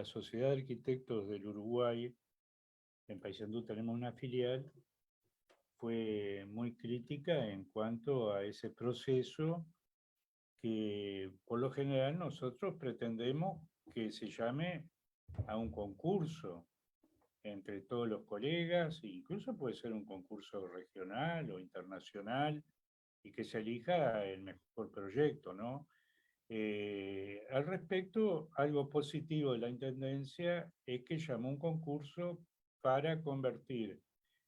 la Sociedad de Arquitectos del Uruguay, en Paysandú tenemos una filial, fue muy crítica en cuanto a ese proceso que por lo general nosotros pretendemos que se llame a un concurso entre todos los colegas, incluso puede ser un concurso regional o internacional, y que se elija el mejor proyecto, ¿no? Al respecto, algo positivo de la Intendencia es que llamó un concurso para convertir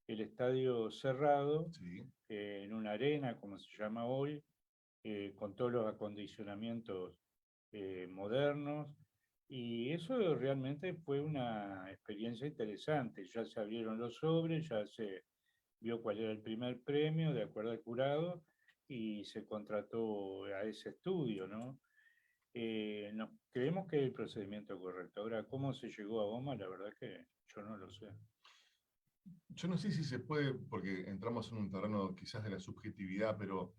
el estadio cerrado Sí. en una arena, como se llama hoy, con todos los acondicionamientos modernos, y eso realmente fue una experiencia interesante. Ya se abrieron los sobres, ya se vio cuál era el primer premio de acuerdo al jurado, y se contrató a ese estudio, ¿no? Creemos que es el procedimiento correcto. Ahora, ¿cómo se llegó a OMA? La verdad que yo no lo sé. Yo no sé si se puede, porque entramos en un terreno quizás de la subjetividad, pero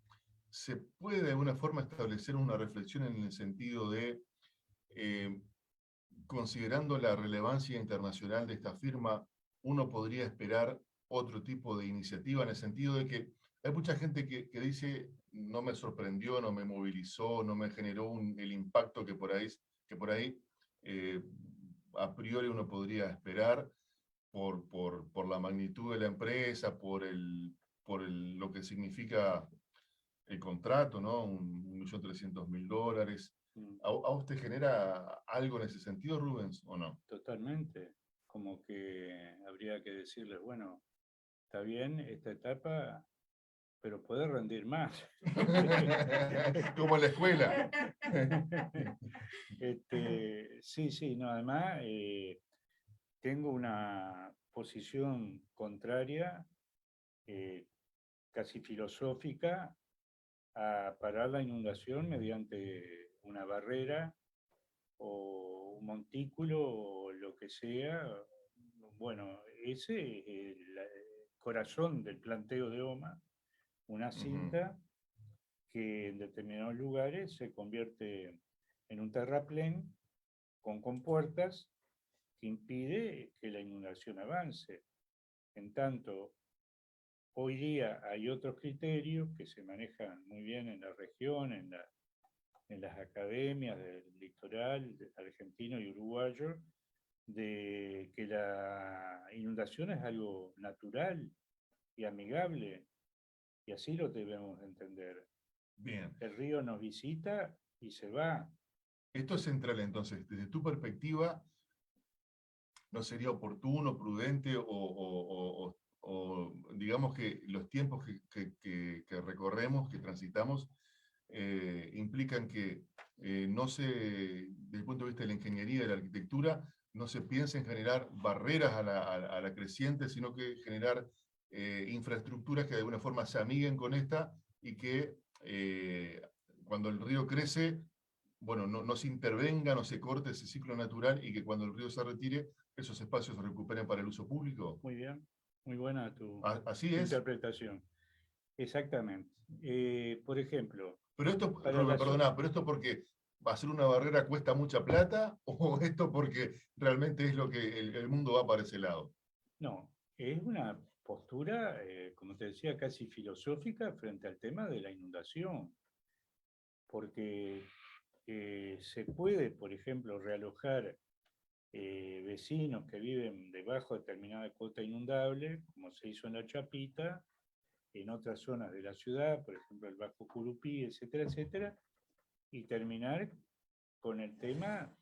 ¿se puede de alguna forma establecer una reflexión en el sentido de, eh, considerando la relevancia internacional de esta firma, uno podría esperar otro tipo de iniciativa en el sentido de que hay mucha gente que dice, no me sorprendió, no me movilizó, no me generó el impacto que por ahí eh, a priori uno podría esperar por la magnitud de la empresa, lo que significa el contrato, ¿no? 1.300.000 dólares. Mm, ¿A usted genera algo en ese sentido, Rubens, o no? Totalmente. Como que habría que decirles, bueno, está bien esta etapa, pero puede rendir más. Como en la escuela. Sí, sí, no, además tengo una posición contraria, eh, casi filosófica, a parar la inundación mediante una barrera o un montículo o lo que sea. Bueno, ese es el corazón del planteo de OMA, una Ujú. cinta que en determinados lugares se convierte en un terraplén con compuertas que impide que la inundación avance. En tanto, hoy día hay otros criterios que se manejan muy bien en la región, en las academias del litoral argentino y uruguayo, de que la inundación es algo natural y amigable, y así lo debemos entender. Bien. El río nos visita y se va. Esto es central entonces. Desde tu perspectiva, ¿no sería oportuno, prudente o digamos que los tiempos que recorremos, que transitamos, implican que no se, desde el punto de vista de la ingeniería y de la arquitectura, no se piensa en generar barreras a la creciente, sino que generar infraestructuras que de alguna forma se amiguen con esta y que cuando el río crece, bueno, no se intervenga, no se corte ese ciclo natural y que cuando el río se retire, esos espacios se recuperen para el uso público? Muy bien, muy buena tu Así es. interpretación. Exactamente. Por ejemplo, Pero esto, para Rubén, la zona... perdona, pero esto porque hacer una barrera cuesta mucha plata, o esto porque realmente es lo que el mundo va para ese lado. No, es una postura, como te decía, casi filosófica frente al tema de la inundación, porque se puede, por ejemplo, realojar vecinos que viven debajo de determinada cuota inundable, como se hizo en La Chapita, en otras zonas de la ciudad, por ejemplo el Bajo Curupí, etcétera, etcétera, y terminar con el tema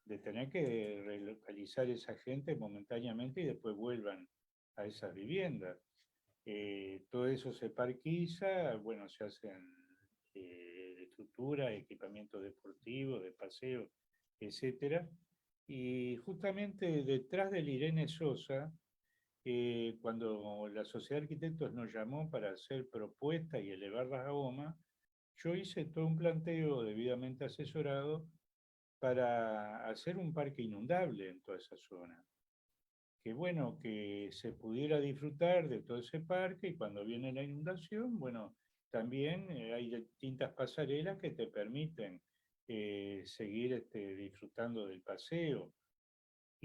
de tener que relocalizar esa gente momentáneamente y después vuelvan a esas viviendas. Todo eso se parquiza, bueno, se hacen estructuras, equipamiento deportivo, de paseo, etcétera. Y justamente detrás del Irene Sosa, cuando la Sociedad de Arquitectos nos llamó para hacer propuestas y elevarlas a OMA, yo hice todo un planteo debidamente asesorado para hacer un parque inundable en toda esa zona. Que bueno, que se pudiera disfrutar de todo ese parque, y cuando viene la inundación, bueno, también hay distintas pasarelas que te permiten seguir disfrutando del paseo.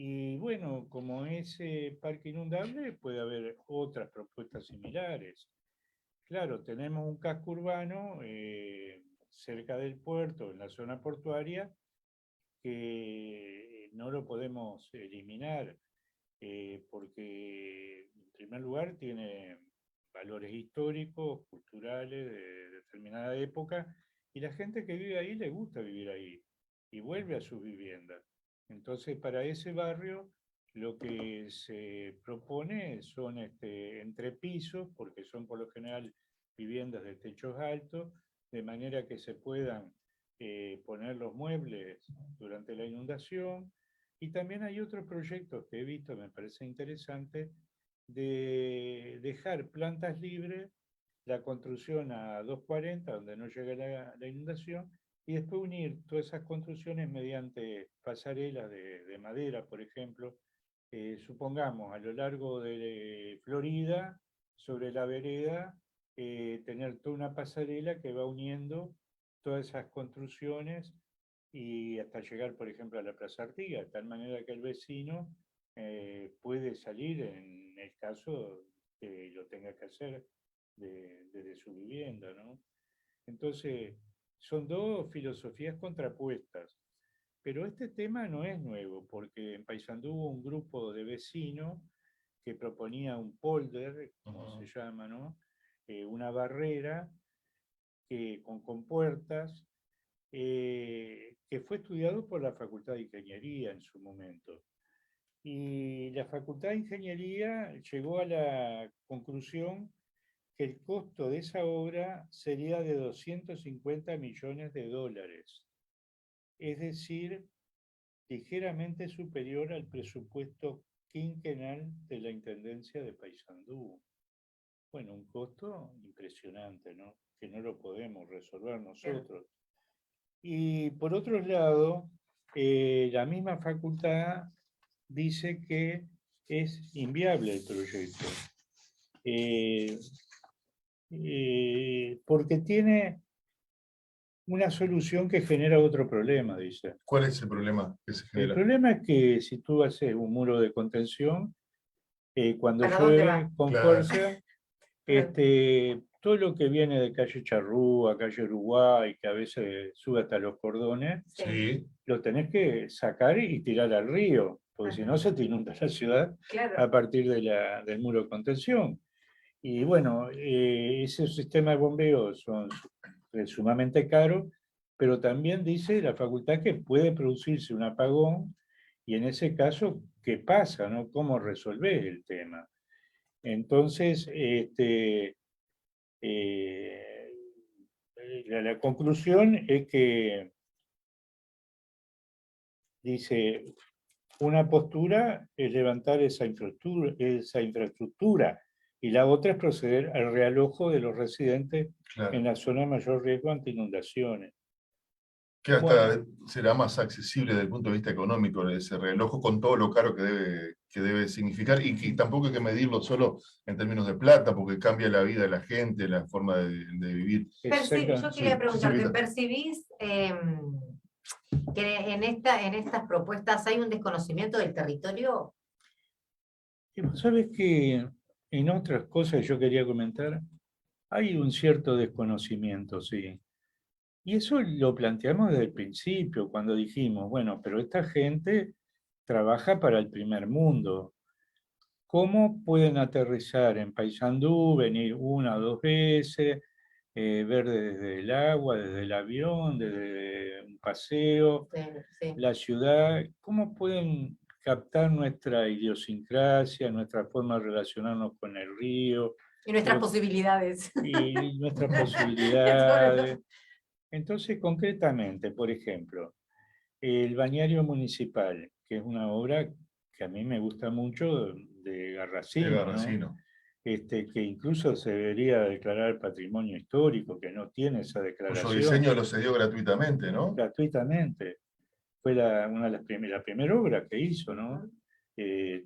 Y bueno, como ese parque inundable, puede haber otras propuestas similares. Claro, tenemos un casco urbano cerca del puerto, en la zona portuaria, que no lo podemos eliminar, porque en primer lugar tiene valores históricos, culturales de determinada época, y la gente que vive ahí le gusta vivir ahí y vuelve a sus viviendas. Entonces, para ese barrio lo que se propone son entrepisos, porque son por lo general viviendas de techos altos, de manera que se puedan poner los muebles durante la inundación. Y también hay otros proyectos que he visto, me parece interesante, de dejar plantas libres, la construcción a 240, donde no llega la inundación, y después unir todas esas construcciones mediante pasarelas de madera, por ejemplo. Supongamos, a lo largo de Florida, sobre la vereda, tener toda una pasarela que va uniendo todas esas construcciones y hasta llegar, por ejemplo, a la Plaza Artigas, de tal manera que el vecino puede salir en el caso que lo tenga que hacer desde su vivienda, ¿no? Entonces, son dos filosofías contrapuestas. Pero este tema no es nuevo, porque en Paysandú hubo un grupo de vecinos que proponía un polder, como se llama, ¿no? Una barrera con compuertas, que fue estudiado por la Facultad de Ingeniería en su momento. Y la Facultad de Ingeniería llegó a la conclusión que el costo de esa obra sería de 250 millones de dólares, es decir, ligeramente superior al presupuesto quinquenal de la Intendencia de Paysandú. Bueno, un costo impresionante, ¿no? Que no lo podemos resolver nosotros. Y por otro lado, la misma facultad dice que es inviable el proyecto, porque tiene una solución que genera otro problema, dice. ¿Cuál es el problema que se El genera? problema es que si tú haces un muro de contención, cuando ¿Para dónde llueve va? con Claro. fuerza, todo lo que viene de calle Charrúa, calle Uruguay, que a veces sube hasta los cordones, Sí. lo tenés que sacar y tirar al río, porque si no se te inunda la ciudad Claro. a partir del muro de contención. Y bueno, esos sistemas de bombeo son sumamente caros, pero también dice la facultad que puede producirse un apagón, y en ese caso, ¿qué pasa, no? ¿Cómo resolver el tema? Entonces, la conclusión es que dice, una postura es levantar esa infraestructura y la otra es proceder al realojo de los residentes en la zona de mayor riesgo ante inundaciones. Que hasta será más accesible desde el punto de vista económico ese reloj, con todo lo caro que debe significar, y que tampoco hay que medirlo solo en términos de plata, porque cambia la vida de la gente, la forma de vivir. Yo quería preguntarte, ¿percibís que en estas propuestas hay un desconocimiento del territorio? ¿Sabes que en otras cosas yo quería comentar? Hay un cierto desconocimiento, sí. Y eso lo planteamos desde el principio, cuando dijimos, bueno, pero esta gente trabaja para el primer mundo. ¿Cómo pueden aterrizar en Paysandú, venir una o dos veces, ver desde el agua, desde el avión, desde un paseo, la ciudad? ¿Cómo pueden captar nuestra idiosincrasia, nuestra forma de relacionarnos con el río? Y nuestras posibilidades. Y nuestras posibilidades. Entonces, concretamente, por ejemplo, el Bañario Municipal, que es una obra que a mí me gusta mucho, de Garracino, ¿no? Que incluso se debería declarar patrimonio histórico, que no tiene esa declaración. Cuyo diseño lo cedió gratuitamente, ¿no? Gratuitamente. Fue una de la primera obra que hizo, ¿no?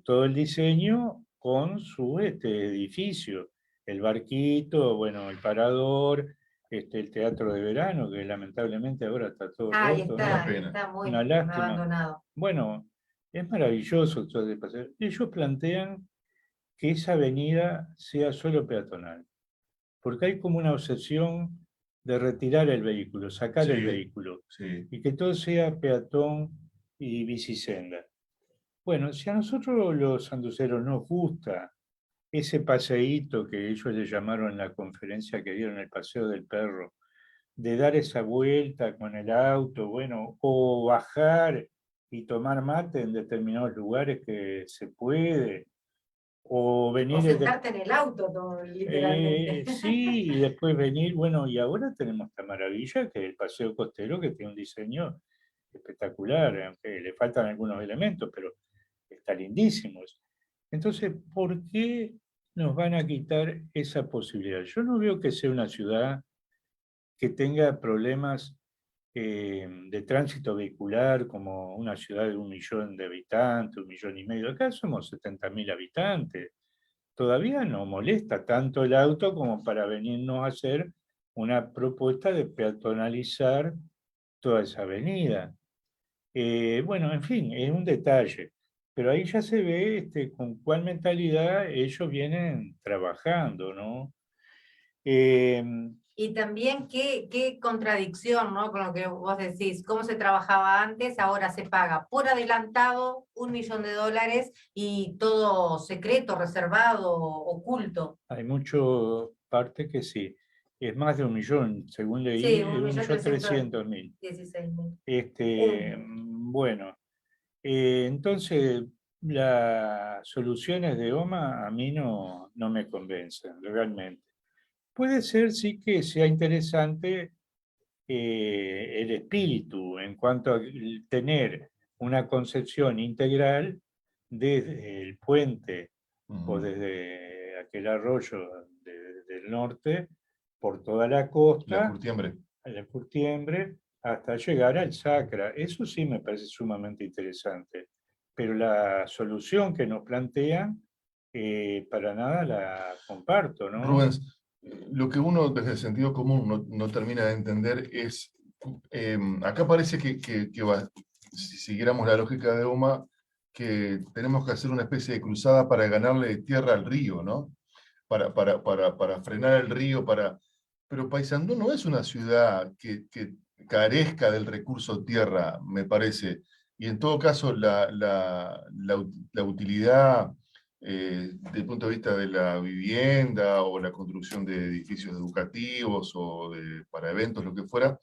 Todo el diseño con su edificio, el barquito, bueno, el parador, el teatro de verano, que lamentablemente ahora está todo roto. Está muy una lástima. abandonado. Bueno, Es maravilloso todo ese paseo. Ellos plantean que esa avenida sea solo peatonal, porque hay como una obsesión de retirar el vehículo, sacar el Sí, vehículo, sí. y que todo sea peatón y bicisenda. Bueno, si a nosotros los sanduceros nos gusta ese paseíto que ellos le llamaron en la conferencia que dieron, el paseo del perro, de dar esa vuelta con el auto, bueno, o bajar y tomar mate en determinados lugares que se puede, o O venir, sentarte en el auto, literalmente. sí, y después venir, bueno, y ahora tenemos esta maravilla que es el paseo costero, que tiene un diseño espectacular, aunque le faltan algunos elementos, pero está lindísimo. Entonces, ¿por qué nos van a quitar esa posibilidad? Yo no veo que sea una ciudad que tenga problemas de tránsito vehicular como una ciudad de 1 millón de habitantes, 1,5 millones. Acá somos 70.000 habitantes. Todavía no molesta tanto el auto como para venirnos a hacer una propuesta de peatonalizar toda esa avenida. Bueno, en fin, es un detalle, pero ahí ya se ve con cuál mentalidad ellos vienen trabajando, ¿no? Eh, Y también qué contradicción, ¿no? Con lo que vos decís, cómo se trabajaba antes, ahora se paga por adelantado $1 millón y todo secreto, reservado, oculto. Hay mucho parte que sí, es más de 1 millón, según leí, Sí, es un un millón millón trescientos trescientos mil. dieciséis mil. Bueno, entonces las soluciones de OMA a mí no me convencen realmente. Puede ser sí que sea interesante el espíritu en cuanto a tener una concepción integral desde el puente o Ujú. desde aquel arroyo del norte por toda la La costa, curtiembre. a la Curtiembre, hasta llegar al Sacra. Eso sí me parece sumamente interesante, pero la solución que nos plantean para nada la comparto, ¿no? Rubens, lo que uno desde el sentido común no termina de entender es, acá parece si siguiéramos la lógica de Oma, que tenemos que hacer una especie de cruzada para ganarle tierra al río, ¿no? Para frenar el río, pero Paysandú no es una ciudad que carezca del recurso tierra, me parece. Y en todo caso, la utilidad desde el punto de vista de la vivienda o la construcción de edificios educativos para eventos, lo que fuera,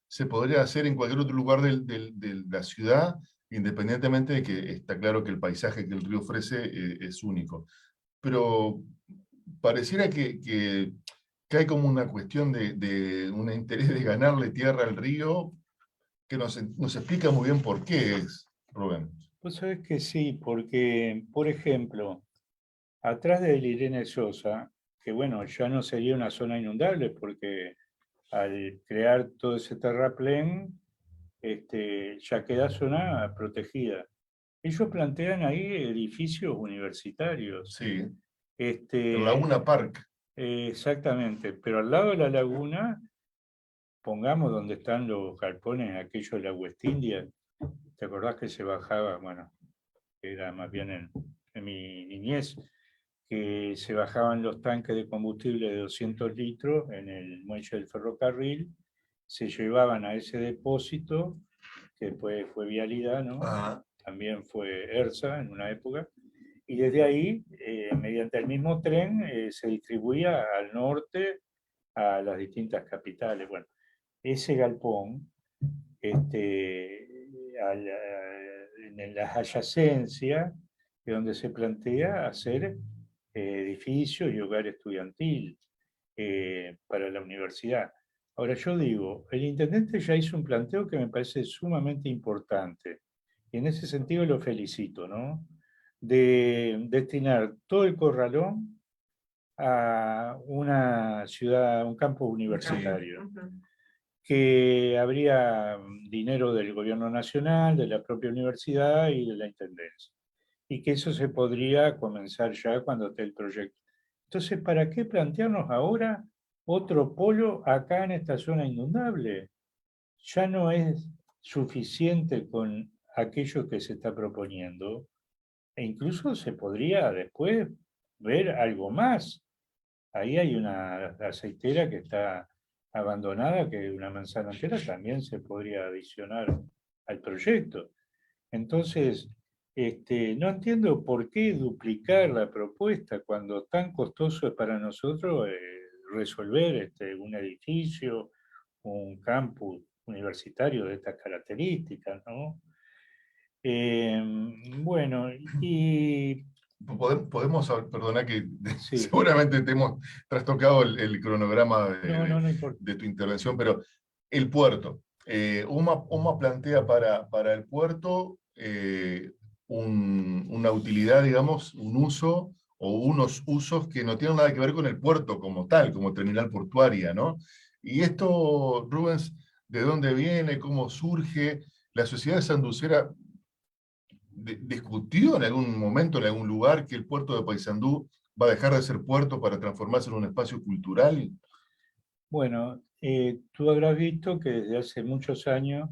se podría hacer en cualquier otro lugar de la ciudad, independientemente de que está claro que el paisaje que el río ofrece es único. Pero pareciera que hay como una cuestión de un interés de ganarle tierra al río que nos explica muy bien por qué es, Rubén. Vos sabés que sí, porque, por ejemplo, atrás de Irene Sosa, que bueno, ya no sería una zona inundable porque al crear todo ese terraplén, ya queda zona protegida. Ellos plantean ahí edificios universitarios. Sí, el Este, Laguna Park. exactamente, pero al lado de la laguna, pongamos donde están los galpones, aquellos de la West India, ¿te acordás que se bajaba? Bueno, era más bien en mi niñez, que se bajaban los tanques de combustible de 200 litros en el muelle del ferrocarril, se llevaban a ese depósito, que después fue Vialidad, ¿no? Ajá. También fue ERSA en una época, y desde ahí, mediante el mismo tren, se distribuía al norte a las distintas capitales. Bueno, ese galpón, en las adyacencias, es donde se plantea hacer edificios y hogar estudiantil para la universidad. Ahora yo digo, el intendente ya hizo un planteo que me parece sumamente importante, y en ese sentido lo felicito, ¿no? De destinar todo el corralón a una ciudad, un campo Sí. universitario, que habría dinero del gobierno nacional, de la propia universidad y de la intendencia, y que eso se podría comenzar ya cuando esté el proyecto. Entonces, ¿para qué plantearnos ahora otro polo acá en esta zona inundable? Ya no es suficiente con aquello que se está proponiendo, e incluso se podría después ver algo más. Ahí hay una aceitera que está abandonada, que una manzana entera también se podría adicionar al proyecto. Entonces, no entiendo por qué duplicar la propuesta cuando tan costoso es para nosotros resolver un edificio, un campus universitario de estas características, ¿no? Bueno, y Podemos, perdona que sí, seguramente te hemos trastocado el cronograma no importa. de tu intervención, pero el puerto. UMA plantea para el puerto una utilidad, digamos, un uso o unos usos que no tienen nada que ver con el puerto como tal, como terminal portuaria, ¿no? Y esto, Rubens, ¿de dónde viene? ¿Cómo surge? La sociedad sanducera discutió en algún momento, en algún lugar, que el puerto de Paysandú va a dejar de ser puerto para transformarse en un espacio cultural? Bueno, tú habrás visto que desde hace muchos años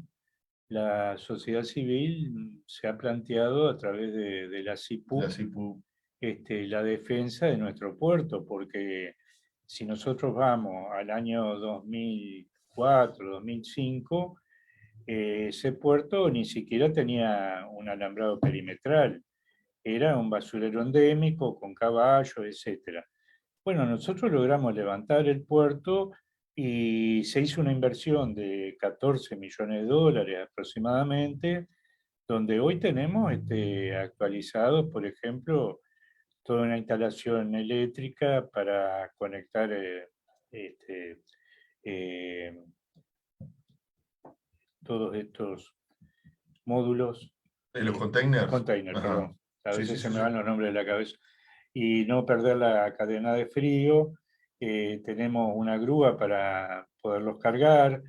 la sociedad civil se ha planteado a través de la CIPU La CIPU. la defensa de nuestro puerto, porque si nosotros vamos al año 2004, 2005, ese puerto ni siquiera tenía un alambrado perimetral, era un basurero endémico con caballos, etc. Bueno, nosotros logramos levantar el puerto y se hizo una inversión de 14 millones de dólares aproximadamente, donde hoy tenemos actualizados, por ejemplo, toda una instalación eléctrica para conectar este, eh, todos estos módulos, ¿Los containers? container, Ajá. perdón, a Sí, sí, veces se sí, me sí. van los nombres de la cabeza, y no perder la cadena de frío. Tenemos una grúa para poderlos cargar.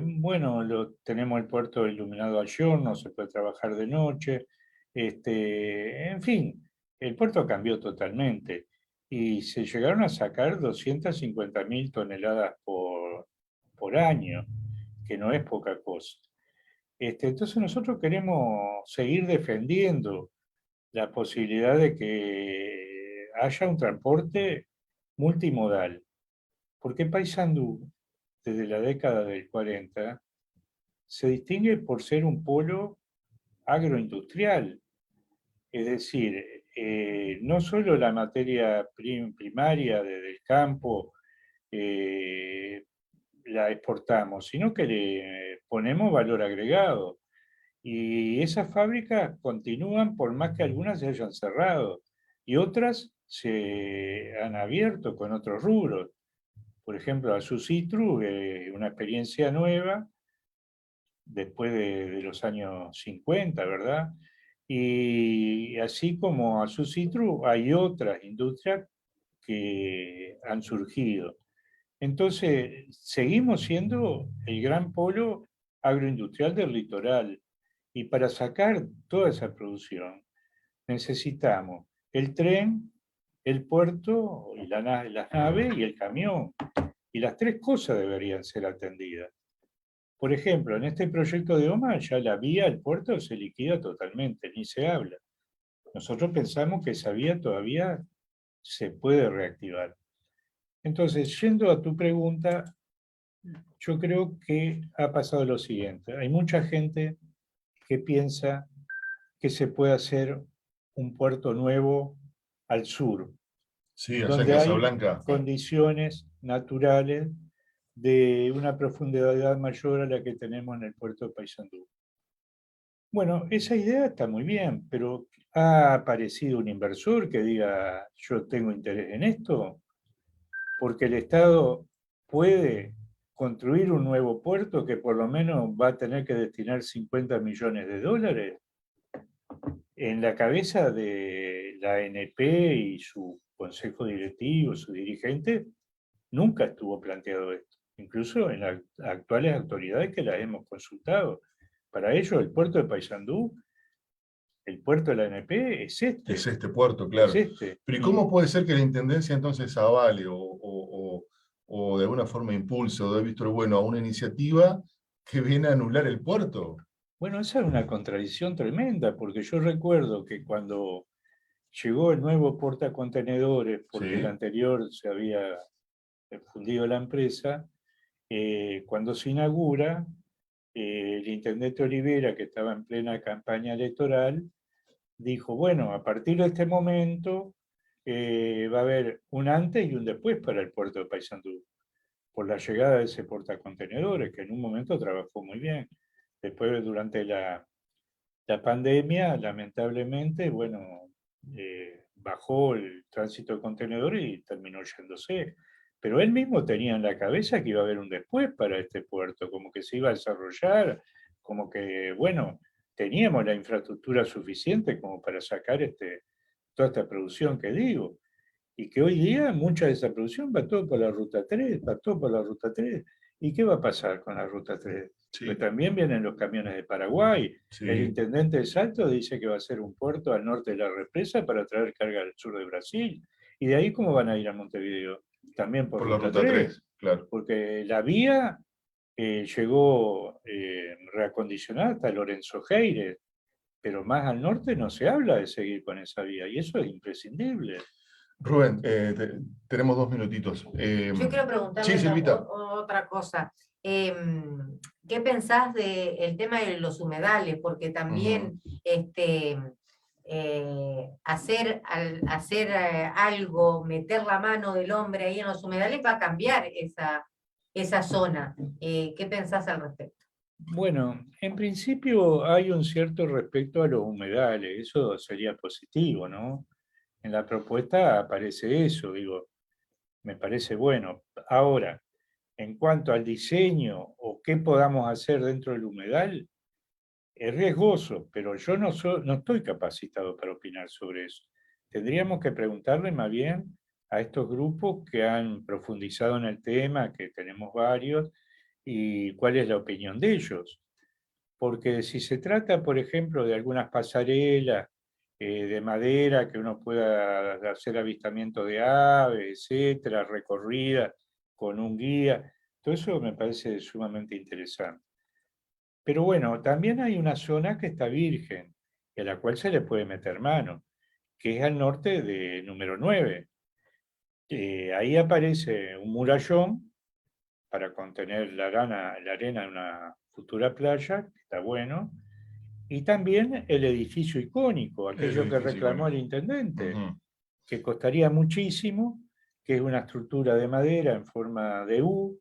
Bueno, tenemos el puerto iluminado al giorno, se puede trabajar de noche. En fin, el puerto cambió totalmente y se llegaron a sacar 250.000 toneladas por año, que no es poca cosa. Entonces nosotros queremos seguir defendiendo la posibilidad de que haya un transporte multimodal, porque Paysandú, desde la década del 40, se distingue por ser un polo agroindustrial, es decir, no solo la materia primaria del campo eh, la exportamos, sino que le ponemos valor agregado. Y esas fábricas continúan por más que algunas se hayan cerrado y otras se han abierto con otros rubros. Por ejemplo, Azucitru, una experiencia nueva después de los años 50, ¿verdad? Y así como Azucitru, hay otras industrias que han surgido. Entonces, seguimos siendo el gran polo agroindustrial del litoral. Y para sacar toda esa producción necesitamos el tren, el puerto, y las naves y el camión. Y las tres cosas deberían ser atendidas. Por ejemplo, en este proyecto de OMA ya la vía al puerto se liquida totalmente, ni se habla. Nosotros pensamos que esa vía todavía se puede reactivar. Entonces, yendo a tu pregunta, yo creo que ha pasado lo siguiente. Hay mucha gente que piensa que se puede hacer un puerto nuevo al sur, Sí, allá en donde hay Casablanca. condiciones naturales de una profundidad mayor a la que tenemos en el puerto de Paysandú. Bueno, esa idea está muy bien, pero ¿ha aparecido un inversor que diga yo tengo interés en esto? Porque el Estado puede construir un nuevo puerto que por lo menos va a tener que destinar 50 millones de dólares. En la cabeza de la ANP y su consejo directivo, su dirigente, nunca estuvo planteado esto, incluso en las actuales autoridades que las hemos consultado. Para ellos, el puerto de Paysandú, el puerto de la ANP es Es este. este puerto, Es claro. este. Pero ¿y cómo puede ser que la Intendencia entonces avale o de alguna forma impulse o dé visto bueno a una iniciativa que viene a anular el puerto? Bueno, esa es una contradicción tremenda, porque yo recuerdo que cuando llegó el nuevo portacontenedores, porque el Sí, anterior se había fundido la empresa, cuando se inaugura, el intendente Olivera, que estaba en plena campaña electoral, dijo, bueno, a partir de este momento va a haber un antes y un después para el puerto de Paysandú, por la llegada de ese portacontenedores, que en un momento trabajó muy bien. Después, durante la pandemia, lamentablemente, bueno, bajó el tránsito de contenedores y terminó yéndose. Pero él mismo tenía en la cabeza que iba a haber un después para este puerto, como que se iba a desarrollar, como que, bueno, teníamos la infraestructura suficiente como para sacar toda esta producción que digo. Y que hoy día mucha de esa producción va todo por la Ruta 3, va todo por la Ruta 3. ¿Y qué va a pasar con la Ruta 3? Pues sí, también vienen los camiones de Paraguay. El sí, intendente de Salto dice que va a ser un puerto al norte de la represa para traer carga al sur de Brasil. ¿Y de ahí cómo van a ir a Montevideo? También por por la Ruta ruta 3, 3, claro. porque la vía llegó reacondicionada hasta Lorenzo Geires, pero más al norte no se habla de seguir con esa vía, y eso es imprescindible. Rubén, tenemos 2 minutitos. Yo quiero Sí, preguntarle Silvita. otra cosa. ¿Qué pensás del tema de los humedales? Porque Ujú. también hacer algo, meter la mano del hombre ahí en los humedales va a cambiar esa zona. ¿Qué pensás al respecto? Bueno, en principio hay un cierto respeto a los humedales, eso sería positivo, ¿no? En la propuesta aparece eso, digo, me parece bueno. Ahora, en cuanto al diseño o qué podamos hacer dentro del humedal, es riesgoso, pero yo no estoy capacitado para opinar sobre eso. Tendríamos que preguntarle más bien a estos grupos que han profundizado en el tema, que tenemos varios, y cuál es la opinión de ellos. Porque si se trata, por ejemplo, de algunas pasarelas de madera que uno pueda hacer avistamiento de aves, etcétera, recorrida con un guía, todo eso me parece sumamente interesante. Pero bueno, también hay una zona que está virgen, y a la cual se le puede meter mano, que es al norte de número 9. Ahí aparece un murallón para contener la arena de una futura playa, que está bueno, y también el edificio icónico, El aquello que edificio reclamó el icónico. intendente, Ujú. que costaría muchísimo, que es una estructura de madera en forma de U,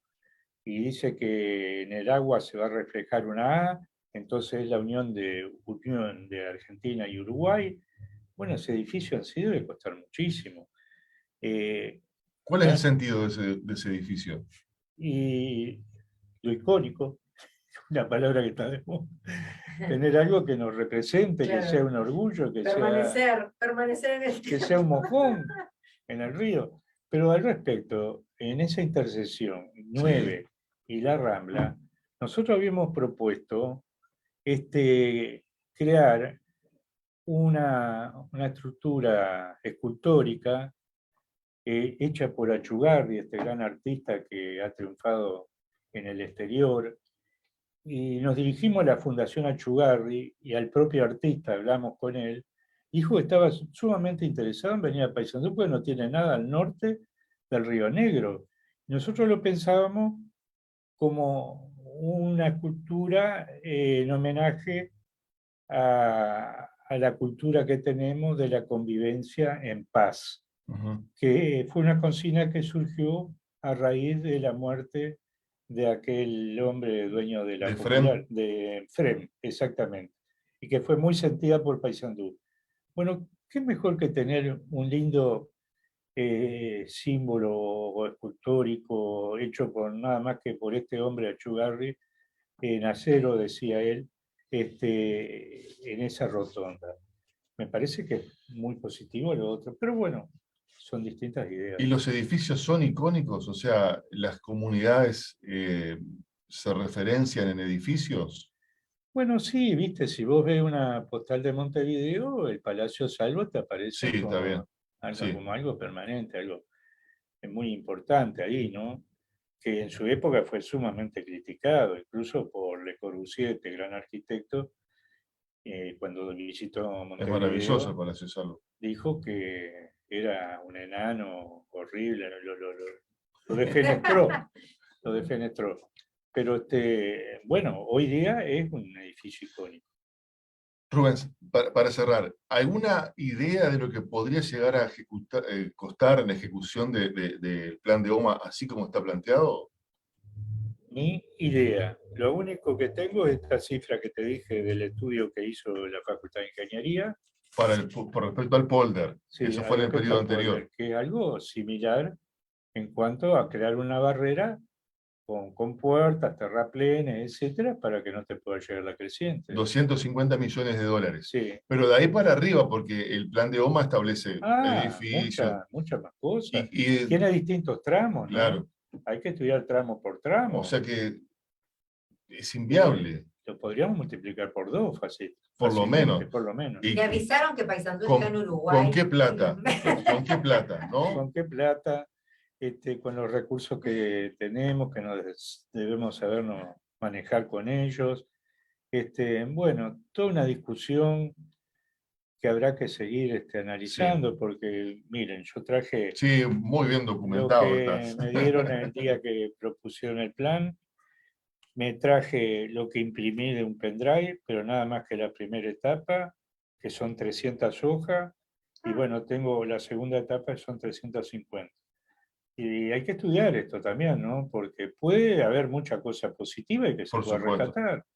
y dice que en el agua se va a reflejar una A, entonces es la unión de Argentina y Uruguay. Bueno, ese edificio en sí debe costar muchísimo. Eh, ¿Cuál es el ta- sentido de ese edificio? y lo icónico, una palabra que está de moda, tener algo que nos represente, que sea Claro, un orgullo, permanecer en el que sea un tiempo. mojón en el río. Pero al respecto, en esa intersección Sí. 9 y la Rambla, nosotros habíamos propuesto crear una estructura escultórica hecha por Achugarri, este gran artista que ha triunfado en el exterior, y nos dirigimos a la Fundación Achugarri y al propio artista, hablamos con él, dijo que estaba sumamente interesado en venir a Paysandú porque no tiene nada al norte del Río Negro. Nosotros lo pensábamos como una escultura en homenaje a la cultura que tenemos de la convivencia en paz, Ujú. que fue una consigna que surgió a raíz de la muerte de aquel hombre dueño de De la Frem. Popular, de Frem, exactamente, y que fue muy sentida por Paysandú. Bueno, ¿qué mejor que tener un lindo símbolo escultórico hecho por nada más que por este hombre Achugarri, en acero, decía él, en esa rotonda? Me parece que es muy positivo lo otro, pero bueno, son distintas ¿Y ideas. los edificios son icónicos? O sea, ¿las comunidades se referencian en edificios? Bueno, sí, viste, si vos ves una postal de Montevideo, el Palacio Salvo te Sí, aparece está bien. Sí. como algo permanente, algo muy importante ahí, ¿no? que en su época fue sumamente criticado, incluso por Le Corbusier, este gran arquitecto, cuando visitó Es maravilloso el Montevideo, Palacio de Salvo. dijo que era un enano horrible, lo defenestró, lo defenestró. Pero bueno, hoy día es un edificio icónico. Rubens, para cerrar, ¿alguna idea de lo que podría llegar a costar en la ejecución del plan de OMA así como está planteado? Ni idea. Lo único que tengo es esta cifra que te dije del estudio que hizo la Facultad de Ingeniería. Por respecto al polder, Sí, eso fue en el periodo anterior. Que es algo similar en cuanto a crear una barrera con puertas, terraplenes, etcétera, para que no te pueda llegar la creciente. 250 millones de dólares. Sí. Pero de ahí para arriba, porque el plan de OMA establece edificios. Muchas más cosas. Y tiene distintos tramos, claro. ¿no? Hay que estudiar tramo por tramo. O sea que es inviable. Lo podríamos multiplicar por 2 fácil. Por lo menos. Por lo menos. Le avisaron que Paysandú está en Uruguay. ¿Con qué plata? ¿Con qué plata? ¿No? ¿Con qué plata? Con los recursos que tenemos, que debemos sabernos manejar con ellos. Bueno, toda una discusión que habrá que seguir analizando, sí. Porque, miren, yo traje... Sí, muy bien documentado. Lo que me dieron el día que propusieron el plan, me traje lo que imprimí de un pendrive, pero nada más que la primera etapa, que son 300 hojas, y bueno, tengo la segunda etapa, que son 350. Y hay que estudiar esto también, ¿no? Porque puede haber mucha cosa positiva y que se pueda rescatar.